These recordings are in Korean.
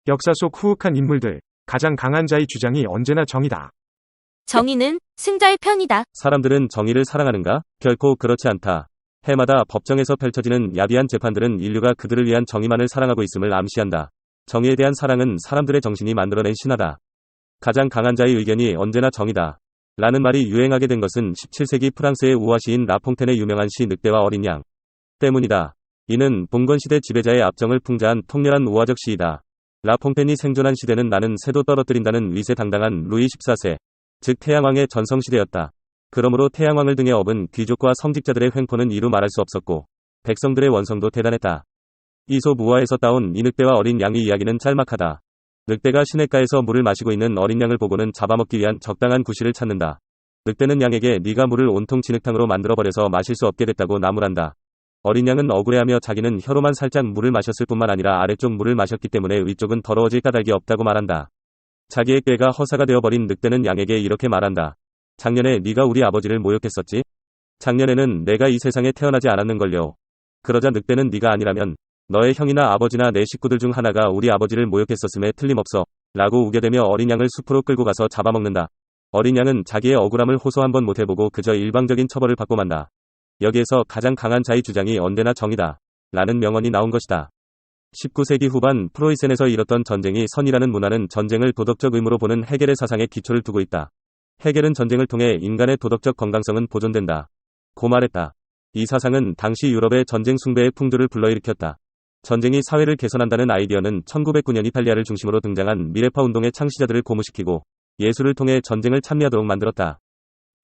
역사 속 후흑한 인물들, 가장 강한 자의 주장이 언제나 정이다. 정의는 승자의 편이다. 사람들은 정의를 사랑하는가? 결코 그렇지 않다. 해마다 법정에서 펼쳐지는 야비한 재판들은 인류가 그들을 위한 정의만을 사랑하고 있음을 암시한다. 정의에 대한 사랑은 사람들의 정신이 만들어낸 신화다. 가장 강한 자의 의견이 언제나 정이다. 라는 말이 유행하게 된 것은 17세기 프랑스의 우화 시인 라퐁텐의 유명한 시 늑대와 어린 양 때문이다. 이는 봉건시대 지배자의 압정을 풍자한 통렬한 우화적 시이다. 라퐁텐이 생존한 시대는 나는 새도 떨어뜨린다는 위세당당한 루이 14세, 즉 태양왕의 전성시대였다. 그러므로 태양왕을 등에 업은 귀족과 성직자들의 횡포는 이루 말할 수 없었고 백성들의 원성도 대단했다. 이솝 우화에서 따온 이 늑대와 어린 양의 이야기는 짤막하다. 늑대가 시냇가에서 물을 마시고 있는 어린 양을 보고는 잡아먹기 위한 적당한 구실을 찾는다. 늑대는 양에게 네가 물을 온통 진흙탕으로 만들어버려서 마실 수 없게 됐다고 나무란다. 어린 양은 억울해하며 자기는 혀로만 살짝 물을 마셨을 뿐만 아니라 아래쪽 물을 마셨기 때문에 위쪽은 더러워질 까닭이 없다고 말한다. 자기의 꾀가 허사가 되어버린 늑대는 양에게 이렇게 말한다. 작년에 네가 우리 아버지를 모욕했었지? 작년에는 내가 이 세상에 태어나지 않았는걸요. 그러자 늑대는 네가 아니라면 너의 형이나 아버지나 내 식구들 중 하나가 우리 아버지를 모욕했었음에 틀림없어 라고 우겨대며 어린 양을 숲으로 끌고 가서 잡아먹는다. 어린 양은 자기의 억울함을 호소 한번 못해보고 그저 일방적인 처벌을 받고 만다. 여기에서 가장 강한 자의 주장이 언제나 정이다. 라는 명언이 나온 것이다. 19세기 후반 프로이센에서 일었던 전쟁이 선이라는 문화는 전쟁을 도덕적 의무로 보는 헤겔의 사상에 기초를 두고 있다. 헤겔은 전쟁을 통해 인간의 도덕적 건강성은 보존된다. 고 말했다. 이 사상은 당시 유럽의 전쟁 숭배의 풍조를 불러일으켰다. 전쟁이 사회를 개선한다는 아이디어는 1909년 이탈리아를 중심으로 등장한 미래파 운동의 창시자들을 고무시키고 예술을 통해 전쟁을 찬미하도록 만들었다.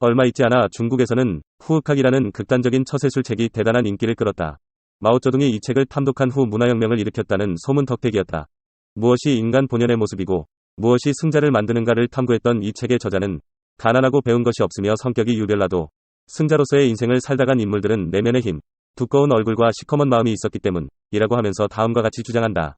얼마 있지 않아 중국에서는 후흑학이라는 극단적인 처세술책이 대단한 인기를 끌었다. 마오쩌둥이 이 책을 탐독한 후 문화혁명을 일으켰다는 소문 덕택이었다. 무엇이 인간 본연의 모습이고 무엇이 승자를 만드는가를 탐구했던 이 책의 저자는 가난하고 배운 것이 없으며 성격이 유별나도 승자로서의 인생을 살다간 인물들은 내면의 힘, 두꺼운 얼굴과 시커먼 마음이 있었기 때문이라고 하면서 다음과 같이 주장한다.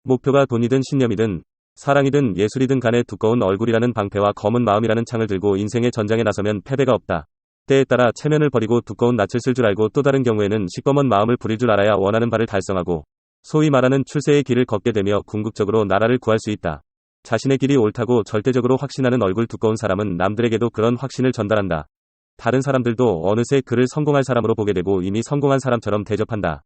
목표가 돈이든 신념이든 사랑이든 예술이든 간에 두꺼운 얼굴이라는 방패와 검은 마음이라는 창을 들고 인생의 전장에 나서면 패배가 없다. 때에 따라 체면을 버리고 두꺼운 낯을 쓸 줄 알고 또 다른 경우에는 시꺼먼 마음을 부릴 줄 알아야 원하는 바를 달성하고 소위 말하는 출세의 길을 걷게 되며 궁극적으로 나라를 구할 수 있다. 자신의 길이 옳다고 절대적으로 확신하는 얼굴 두꺼운 사람은 남들에게도 그런 확신을 전달한다. 다른 사람들도 어느새 그를 성공할 사람으로 보게 되고 이미 성공한 사람처럼 대접한다.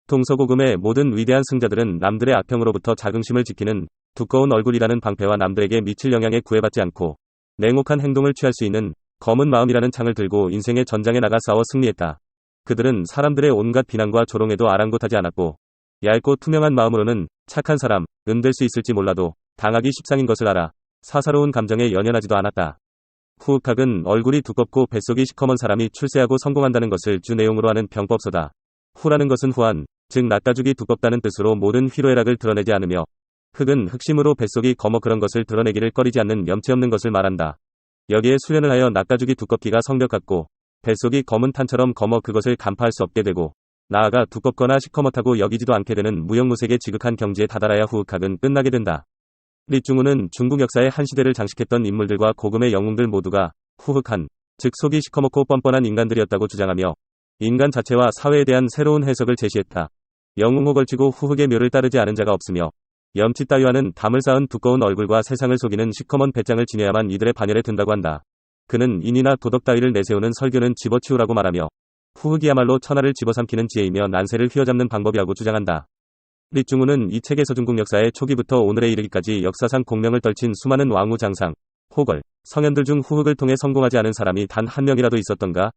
동서고금의 모든 위대한 승자들은 남들의 악평으로부터 자긍심을 지키는 두꺼운 얼굴이라는 방패와 남들에게 미칠 영향에 구애받지 않고 냉혹한 행동을 취할 수 있는 검은 마음이라는 창을 들고 인생의 전장에 나가 싸워 승리했다. 그들은 사람들의 온갖 비난과 조롱에도 아랑곳하지 않았고 얇고 투명한 마음으로는 착한 사람은 될 수 있을지 몰라도 당하기 십상인 것을 알아 사사로운 감정에 연연하지도 않았다. 후흑학은 얼굴이 두껍고 뱃속이 시커먼 사람이 출세하고 성공한다는 것을 주 내용으로 하는 병법서다. 후라는 것은 후한, 즉 낯가죽이 두껍다는 뜻으로 모든 희로애락을 드러내지 않으며 흑은 흑심으로 뱃속이 검어 그런 것을 드러내기를 꺼리지 않는 염치 없는 것을 말한다. 여기에 수련을 하여 낯가죽이 두껍기가 성벽 같고 뱃속이 검은 탄처럼 검어 그것을 간파할 수 없게 되고 나아가 두껍거나 시커멓다고 여기지도 않게 되는 무형무색의 지극한 경지에 다다라야 후흑학은 끝나게 된다. 리중우는 중국 역사의 한 시대를 장식했던 인물들과 고금의 영웅들 모두가 후흑한, 즉 속이 시커멓고 뻔뻔한 인간들이었다고 주장하며 인간 자체와 사회에 대한 새로운 해석을 제시했다. 영웅호 걸치고 후흑의 묘를 따르지 않은 자가 없으며 염치 따위와는 담을 쌓은 두꺼운 얼굴과 세상을 속이는 시커먼 배짱을 지녀야만 이들의 반열에 든다고 한다. 그는 인이나 도덕 따위를 내세우는 설교는 집어치우라고 말하며 후흑이야말로 천하를 집어삼키는 지혜이며 난세를 휘어잡는 방법이라고 주장한다. 리중우는 이 책에서 중국 역사의 초기부터 오늘에 이르기까지 역사상 공명을 떨친 수많은 왕후 장상, 호걸, 성현들 중 후흑을 통해 성공하지 않은 사람이 단 한 명이라도 있었던가?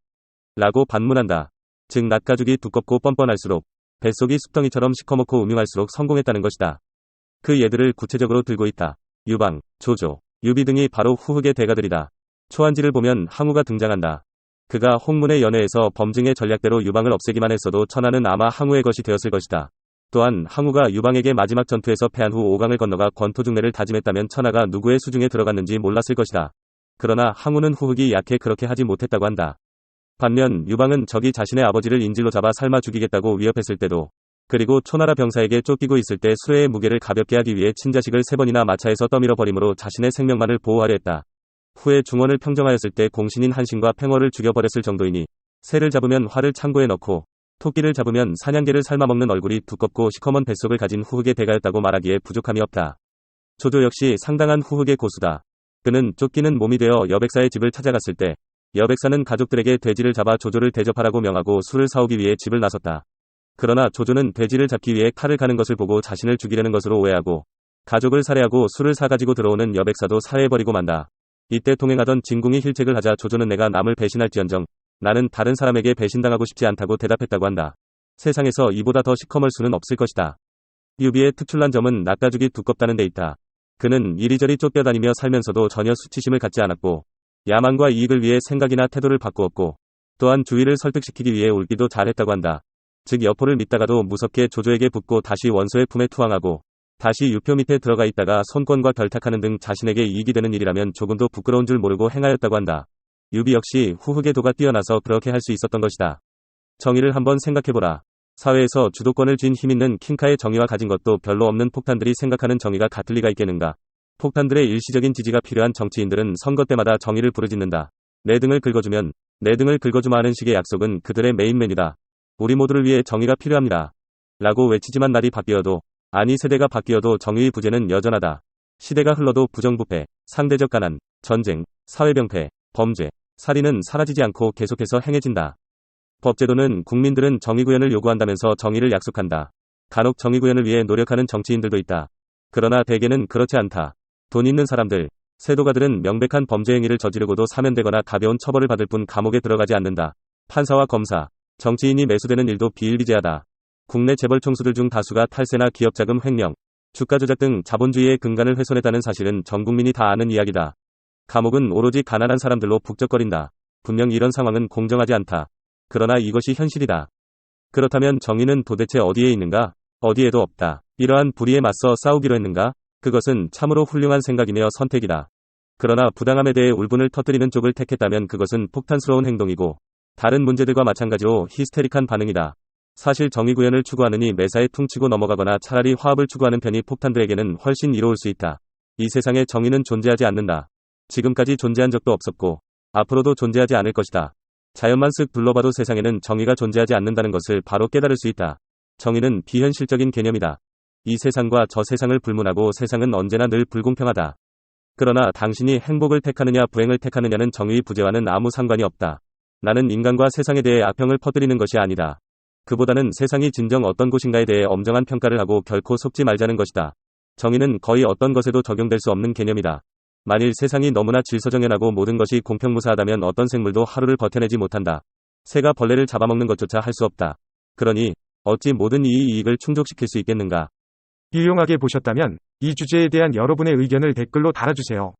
라고 반문한다. 즉 낯가죽이 두껍고 뻔뻔할수록 뱃속이 숲덩이처럼 시커멓고 음흉할수록 성공했다는 것이다. 그 예들을 구체적으로 들고 있다. 유방, 조조, 유비 등이 바로 후흑의 대가들이다. 초안지를 보면 항우가 등장한다. 그가 홍문의 연회에서 범증의 전략대로 유방을 없애기만 했어도 천하는 아마 항우의 것이 되었을 것이다. 또한 항우가 유방에게 마지막 전투에서 패한 후 오강을 건너가 권토중래를 다짐했다면 천하가 누구의 수중에 들어갔는지 몰랐을 것이다. 그러나 항우는 후흑이 약해 그렇게 하지 못했다고 한다. 반면 유방은 적이 자신의 아버지를 인질로 잡아 삶아 죽이겠다고 위협했을 때도, 그리고 초나라 병사에게 쫓기고 있을 때 수레의 무게를 가볍게 하기 위해 친자식을 3번이나 마차에서 떠밀어 버림으로 자신의 생명만을 보호하려 했다. 후에 중원을 평정하였을 때 공신인 한신과 팽어를 죽여버렸을 정도이니 새를 잡으면 활을 창고에 넣고 토끼를 잡으면 사냥개를 삶아먹는 얼굴이 두껍고 시커먼 뱃속을 가진 후흑의 대가였다고 말하기에 부족함이 없다. 조조 역시 상당한 후흑의 고수다. 그는 쫓기는 몸이 되어 여백사의 집을 찾아갔을 때 여백사는 가족들에게 돼지를 잡아 조조를 대접하라고 명하고 술을 사오기 위해 집을 나섰다. 그러나 조조는 돼지를 잡기 위해 칼을 가는 것을 보고 자신을 죽이려는 것으로 오해하고 가족을 살해하고 술을 사가지고 들어오는 여백사도 살해해버리고 만다. 이때 동행하던 진궁이 힐책을 하자 조조는 내가 남을 배신할지언정 나는 다른 사람에게 배신당하고 싶지 않다고 대답했다고 한다. 세상에서 이보다 더 시커멀 수는 없을 것이다. 유비의 특출난 점은 낯가죽이 두껍다는 데 있다. 그는 이리저리 쫓겨다니며 살면서도 전혀 수치심을 갖지 않았고 야망과 이익을 위해 생각이나 태도를 바꾸었고 또한 주위를 설득시키기 위해 울기도 잘했다고 한다. 즉 여포를 믿다가도 무섭게 조조에게 붙고 다시 원소의 품에 투항하고 다시 유표 밑에 들어가 있다가 손권과 결탁하는 등 자신에게 이익이 되는 일이라면 조금도 부끄러운 줄 모르고 행하였다고 한다. 유비 역시 후흑의 도가 뛰어나서 그렇게 할 수 있었던 것이다. 정의를 한번 생각해보라. 사회에서 주도권을 쥔 힘있는 킹카의 정의와 가진 것도 별로 없는 폭탄들이 생각하는 정의가 같을 리가 있겠는가. 폭탄들의 일시적인 지지가 필요한 정치인들은 선거 때마다 정의를 부르짖는다. 내 등을 긁어주면 내 등을 긁어주마 하는 식의 약속은 그들의 메인 메뉴다. 우리 모두를 위해 정의가 필요합니다. 라고 외치지만 날이 바뀌어도 아니 세대가 바뀌어도 정의의 부재는 여전하다. 시대가 흘러도 부정부패, 상대적 가난, 전쟁, 사회병폐, 범죄, 살인은 사라지지 않고 계속해서 행해진다. 법제도는 국민들은 정의구현을 요구한다면서 정의를 약속한다. 간혹 정의구현을 위해 노력하는 정치인들도 있다. 그러나 대개는 그렇지 않다. 돈 있는 사람들, 세도가들은 명백한 범죄 행위를 저지르고도 사면되거나 가벼운 처벌을 받을 뿐 감옥에 들어가지 않는다. 판사와 검사, 정치인이 매수되는 일도 비일비재하다. 국내 재벌 총수들 중 다수가 탈세나 기업자금 횡령, 주가 조작 등 자본주의의 근간을 훼손했다는 사실은 전 국민이 다 아는 이야기다. 감옥은 오로지 가난한 사람들로 북적거린다. 분명 이런 상황은 공정하지 않다. 그러나 이것이 현실이다. 그렇다면 정의는 도대체 어디에 있는가? 어디에도 없다. 이러한 불의에 맞서 싸우기로 했는가? 그것은 참으로 훌륭한 생각이며 선택이다. 그러나 부당함에 대해 울분을 터뜨리는 쪽을 택했다면 그것은 폭탄스러운 행동이고 다른 문제들과 마찬가지로 히스테릭한 반응이다. 사실 정의구현을 추구하느니 매사에 퉁치고 넘어가거나 차라리 화합을 추구하는 편이 폭탄들에게는 훨씬 이로울 수 있다. 이 세상에 정의는 존재하지 않는다. 지금까지 존재한 적도 없었고 앞으로도 존재하지 않을 것이다. 자연만 쓱 둘러봐도 세상에는 정의가 존재하지 않는다는 것을 바로 깨달을 수 있다. 정의는 비현실적인 개념이다. 이 세상과 저 세상을 불문하고 세상은 언제나 늘 불공평하다. 그러나 당신이 행복을 택하느냐 불행을 택하느냐는 정의의 부재와는 아무 상관이 없다. 나는 인간과 세상에 대해 악평을 퍼뜨리는 것이 아니다. 그보다는 세상이 진정 어떤 곳인가에 대해 엄정한 평가를 하고 결코 속지 말자는 것이다. 정의는 거의 어떤 것에도 적용될 수 없는 개념이다. 만일 세상이 너무나 질서정연하고 모든 것이 공평무사하다면 어떤 생물도 하루를 버텨내지 못한다. 새가 벌레를 잡아먹는 것조차 할 수 없다. 그러니 어찌 모든 이익을 충족시킬 수 있겠는가? 유용하게 보셨다면 이 주제에 대한 여러분의 의견을 댓글로 달아주세요.